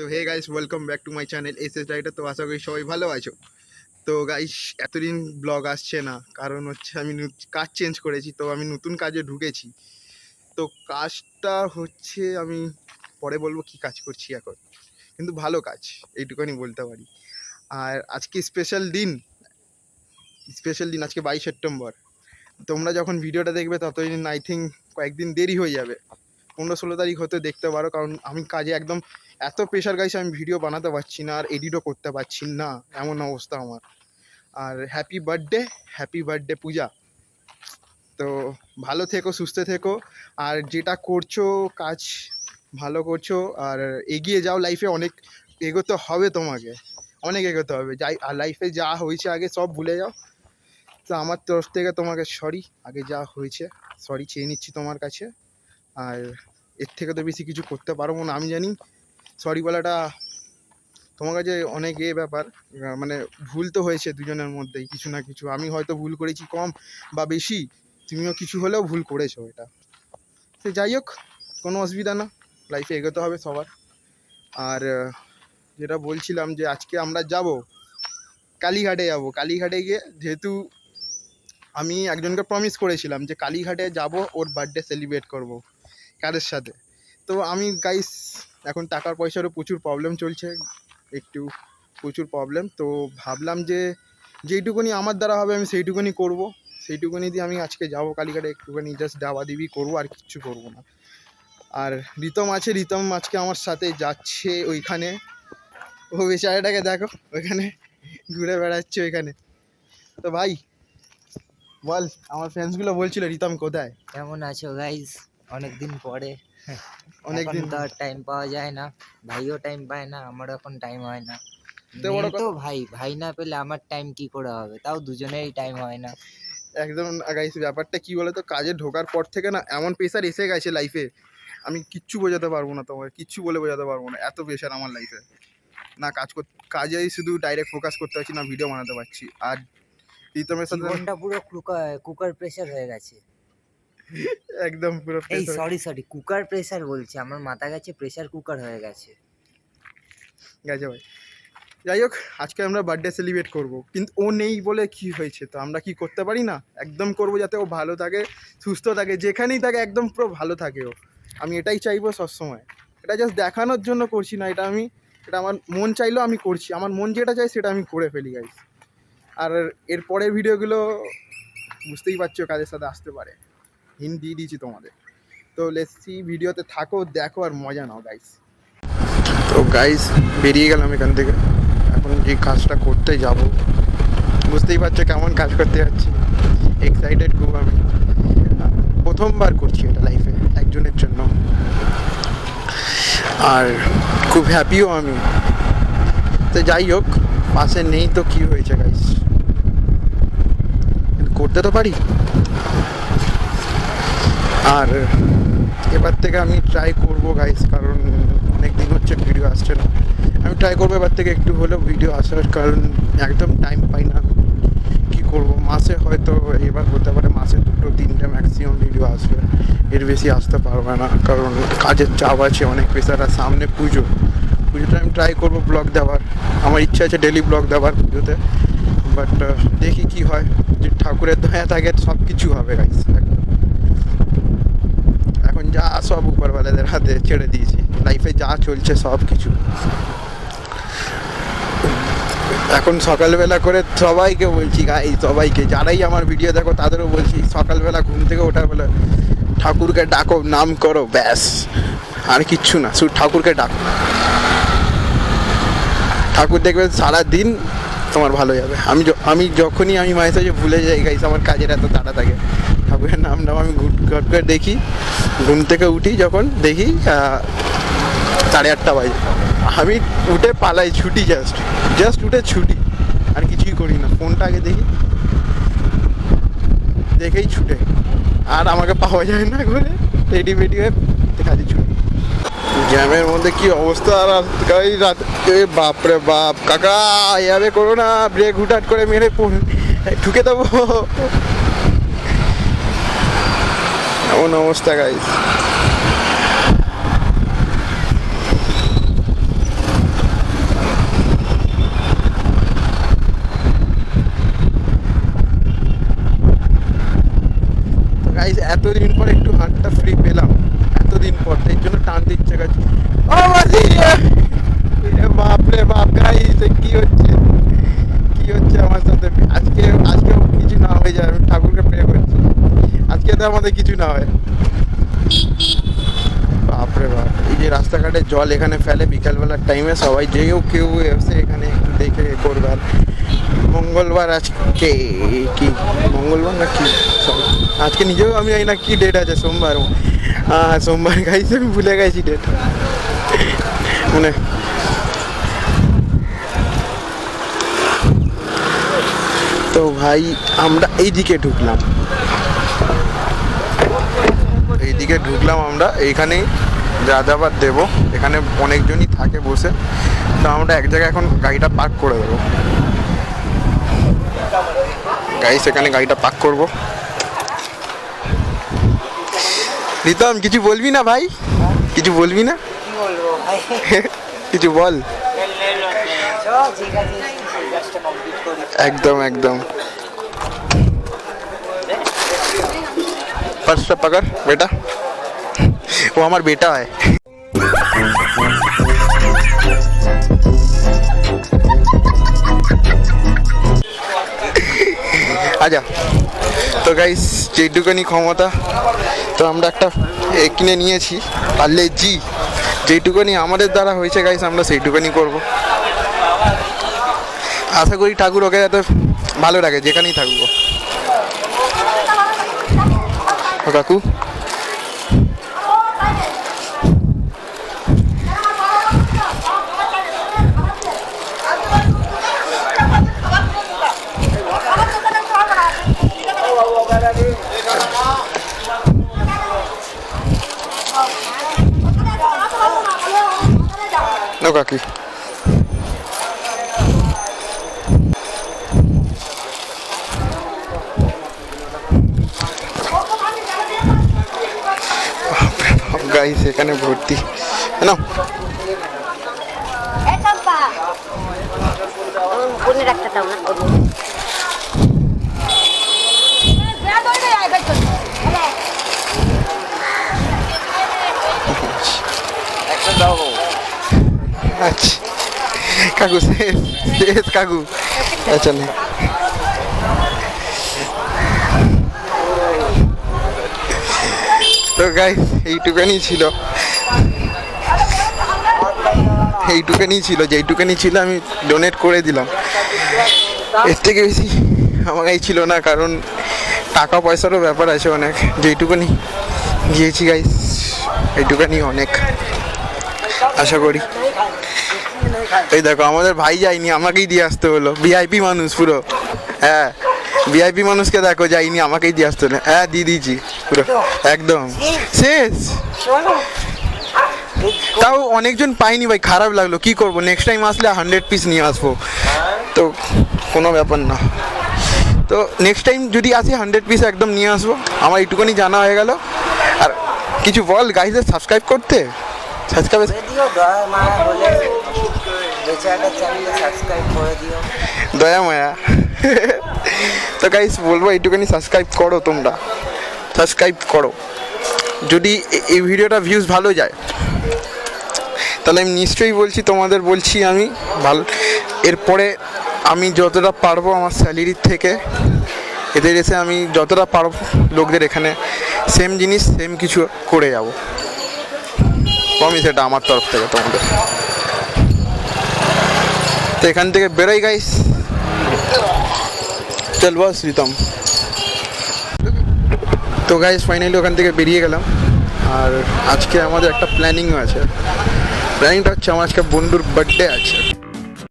তো hey guys, welcome back to my channel SS rider. তো আশা করি সবাই ভালো আছো। তো গাইস, এতদিন ব্লগ আসছে না, কারণ হচ্ছে আমি কাজ চেঞ্জ করেছি, তো আমি নতুন কাজে ঢুকেছি। তো কাজটা হচ্ছে, আমি পরে বলবো কি কাজ করছি এখন, কিন্তু ভালো কাজ, এইটুকুনি বলতে পারি। আর আজকে স্পেশাল দিন আজকে 22 সেপ্টেম্বর। তোমরা যখন ভিডিওটা দেখবে ততদিন আই থিঙ্ক কয়েকদিন দেরি হয়ে যাবে, 15-16 তারিখ হতে দেখতে পারো, কারণ আমি কাজে একদম এত প্রেশার গাইছে, আমি ভিডিও বানাতে পারছি না আর এডিটও করতে পারছি না, এমন অবস্থা আমার। আর হ্যাপি বার্থডে পূজা। তো ভালো থেকো, সুস্থ থেকো, আর যেটা করছো কাজ ভালো করছো, আর এগিয়ে যাও লাইফে। অনেক এগোতে হবে তোমাকে, অনেক এগোতে হবে। যাই আর লাইফে যা হয়েছে আগে সব ভুলে যাও। তো আমার তরফ থেকে তোমাকে সরি, আগে যা হয়েছে সরি চেয়ে নিচ্ছি তোমার কাছে। আর এর থেকে তো বেশি কিছু করতে পারবো না আমি জানি। সরি বলাটা তোমার কাছে অনেক ব্যাপার, মানে ভুল তো হয়েছে দুজনের মধ্যেই কিছু না কিছু। আমি হয়তো ভুল করেছি কম বা বেশি, তুমিও কিছু হলেও ভুল করেছো, এটা সে যাই হোক, কোনো অসুবিধা না, লাইফে এগোতে হবে সবার। আর যেটা বলছিলাম যে আজকে আমরা যাব কালীঘাটে গিয়ে, যেহেতু আমি একজনকে প্রমিস করেছিলাম যে কালীঘাটে যাব, ওর বার্থডে সেলিব্রেট করব কাদের সাথে। তো আমি গাইস, এখন টাকার পয়সারও প্রচুর প্রবলেম চলছে, একটু প্রচুর প্রবলেম। তো ভাবলাম যে যেইটুকুনি আমার দ্বারা হবে আমি সেইটুকুনি করব, সেইটুকুনি দিয়ে আমি আজকে যাব কালীঘাটে, একটুখানি জাস্ট দেওয়া দিবি করবো, আর কিচ্ছু করবো না। আর রিতম আজকে আমার সাথে যাচ্ছে ওইখানে। ও বেচারাটাকে দেখো ওইখানে ঘুরে বেড়াচ্ছে ওইখানে। তো ভাই বল, আমার ফ্রেন্ডসগুলো বলছিল রিতম কোথায়। কেমন আছো গাইস? অনেকদিন পরে। অনেকদিন তো আর টাইম পাওয়া যায় না, ভাইও টাইম পায় না, আমারও এখন টাইম হয় না। তো বড় মেন তো কথা, ভাই না পেলে আমার টাইম কি করে হবে? তাও দুজনেরই টাইম হয় না। একদম গাইস, ব্যাপারটা কি বলে, তো কাজে ঢোকার পর থেকে না এমন প্রেশার এসে গেছে লাইফে, আমি কিচ্ছু বোঝাতে পারবো না তোমাকে, কিচ্ছু বলে বোঝাতে পারবো না, এত প্রেশার আমার লাইফে। না কাজেই শুধু ডাইরেক্ট ফোকাস করতে পারছি, না ভিডিও বানাতে পারছি। আর রিতমের সাথে জীবনটা পুরো কুকার প্রেসার হয়ে গেছে। একদম পুরো এই প্রেশার সরি, কুকার প্রেসার বলছি, আমার মাথা গেছে প্রেসার কুকার হয়ে গেছে। গেছে ভাই। যাই হোক, আজকে আমরা বার্থডে সেলিব্রেট করব, কিন্তু ও নেই বলে কি হয়েছে, তো আমরা কি করতে পারি না, একদম করব যাতে ও ভালো থাকে, সুস্থ থাকে, যেখানেই থাকে একদম পুরো ভালো থাকে ও। আমি এটাই চাইবো সবসময়। এটা জাস্ট দেখানোর জন্য করছি না, এটা আমার মন চাইলো আমি করছি, আমার মন যেটা চাই সেটা আমি করে ফেলি গাইস। আর এর পরের ভিডিওগুলো বুঝতেই পারছো কাদের সাথে আসতে পারে, হিন্ট দিয়ে দিয়েছি তোমাদের। তো লেটসি, ভিডিওতে থাকো, দেখো আর মজা নাও গাইস। তো গাইস, বেরিয়ে গেলাম এখান থেকে, এখন যে কাজটা করতে যাব, বুঝতেই পারছো কেমন কাজ করতে যাচ্ছি, এক্সাইটেড খুব আমি। প্রথমবার করছি এটা লাইফে একজনের জন্য, আর খুব হ্যাপিও আমি। তো যাই হোক, পাশে নেই তো কি হয়েছে গাইস, করতে তো পারি। আর এবার থেকে আমি ট্রাই করবো গাইস, কারণ অনেক দিন হচ্ছে ভিডিও আসছে না। আমি ট্রাই করবো এবার থেকে একটু হলেও ভিডিও আসার, কারণ একদম টাইম পাই না। কী করবো, মাসে হয়তো এবার হতে পারে মাসে 2-3টে ম্যাক্সিমাম ভিডিও আসবে, এর বেশি আসতে পারবে না, কারণ কাজের চাপ আছে, অনেক প্রেশার। আর সামনে পুজোটা আমি ট্রাই করবো ব্লগ দেওয়ার, আমার ইচ্ছা আছে ডেলি ব্লগ দেওয়ার পুজোতে। বাট দেখি কি হয়, যে ঠাকুরের দয়া থাকে সব কিছু হবে গাইস। এখন যা সব উপরওয়ালাদের হাতে ছেড়ে দিয়েছি, লাইফে যা চলছে সব কিছু। এখন সকালবেলা করে সবাইকে বলছি গাইস, সবাইকে যারাই আমার ভিডিও দেখো তাদেরও বলছি, সকালবেলা ঘুম থেকে ওঠার বেলা ঠাকুরকে ডাকো, নাম করো, ব্যাস, আর কিচ্ছু না, শুধু ঠাকুরকে ডাকো। ঠাকুর দেখবে সারা দিন তোমার ভালো যাবে। আমি যখনই আমি মাঝে সাঝে ভুলে যাই গাইস, আমার কাজের এত তাড়া থাকে, ঠাকুরের নাম আমি ঘট করে দেখি, ঘুম থেকে উঠি যখন দেখি 8:30 বাজে, আমি উঠে পালাই, ছুটি, জাস্ট উঠে ছুটি, আর কিছুই করি না, ফোনটা আগে দেখেই ছুটে, আর আমাকে পাওয়া যায় না করে রেডি হয়ে কাজে ছুটি। জ্যামের মধ্যে কি অবস্থা, আর বাপরে বাপ, কাকা এভাবে করো না, ব্রেক হুটহাট করে মেরে ঠুকে দেবো, এমন অবস্থা গাইস। এতদিন পর একটু হাতটা ফ্রি পেলাম, এতদিন পর, তাই জন্য টানতে ইচ্ছে করছে। ও মাসি, বাপরে বাপ গাইস, কি হচ্ছে আমার সাথে? আজকেও কিছু না হয়ে যায়, আমি ঠাকুরকে প্রে করছি আজকে তো আমাদের কিছু না হয়। বাপরে বাপ, এই যে রাস্তাঘাটে জল এখানে ফেলে বিকালবেলার টাইমে, সবাই যেও কেউ এসে এখানে একটু দেখে করবে। আর মঙ্গলবার আজকে, কি মঙ্গলবার না কি, সরি আজকে নিজেও আমি জানি না কি ডেট আছে, সোমবার। হ্যাঁ সোমবার গাইস, আমি ভুলে গেছি ডেট। মানে তো ভাই আমরা এইদিকে ঢুকলাম আমরা, এইখানেই যাযাবার দেবো। এখানে অনেকজনই থাকে বসে, তো আমরা এক জায়গায় এখন গাড়িটা পার্ক করে দেবো। গাইস এখানে গাড়িটা পার্ক করবো। রিতম কিছু বলবি না ভাই? কিছু বলবি না? কি বলবো ভাই? কিছু বল। ঠিক আছে, সেই কাজটা কমপ্লিট করি। একদম একদম। पर्सটা पकड़ बेटा, वो हमारा बेटा है। আচ্ছা তো গাইস, যেটুকুনি ক্ষমতা তো আমরা একটা কিনে নিয়েছি, পারলে জি যেটুকুনি আমাদের দ্বারা হয়েছে গাইস, আমরা সেইটুকুনি করব। আশা করি ঠাকুর ওকে যাতে ভালো রাখে যেখানেই থাকবো। কাকু নো কাকি, গাইস এখানে ভর্তি না। আচ্ছা কাকু শেষ কাকু, আচ্ছা না তো গাইস এইটুকানি ছিল, যেইটুকানি ছিল আমি ডোনেট করে দিলাম। এর থেকে বেশি আমার কাছে ছিল না, কারণ টাকা পয়সারও ব্যাপার আছে অনেক। যেইটুকানি গিয়েছি গাইস এইটুকানি অনেক, আশা করি। এই দেখো আমাদের ভাই যায়নি, আমাকেই দিয়ে আসতে হলো। ভিআইপি মানুষ পুরো, হ্যাঁ ভিআইপি মানুষকে দেখো যাইনি, আমাকেই দিয়ে আসতে হলো। হ্যাঁ দিয়ে দিয়েছি পুরো একদম শেষ। তাও অনেকজন পাইনি ভাই, খারাপ লাগলো। কি করবো, নেক্সট টাইম আসলে 100 পিস নিয়ে আসবো, তো কোনো ব্যাপার না। তো নেক্সট টাইম যদি আসি 100 পিস একদম নিয়ে আসবো। আমার এইটুকুনি জানা হয়ে গেল। আর কিছু বল গাইজদের সাবস্ক্রাইব করতে, সাবস্ক্রাইব দিও, দয়া মায়া বলে বেচারা চ্যানেলে সাবস্ক্রাইব করে দিও, দয়া মায়া। তো গাইস বলবো এইটুকুনি সাবস্ক্রাইব করো, তোমরা সাবস্ক্রাইব করো। যদি এই ভিডিওটা ভিউজ ভালো যায় তাহলে আমি নিশ্চয়ই বলছি আমি ভালো। এরপরে আমি যতটা পারবো আমার স্যালারির থেকে এদের এসে আমি যতটা পারবো লোকদের এখানে সেম জিনিস সেম কিছু করে যাব, প্রমিস, এটা আমার তরফ থেকে তোমাদের। তো এখান থেকে বেরোই গাইস, চল বস রিতম। তো গাইস ফাইনালি ওখান থেকে বেরিয়ে গেলাম। আর আজকে আমাদের একটা প্ল্যানিংও আছে। প্ল্যানিংটা হচ্ছে আমার আজকে বন্ধুর বার্থডে আছে।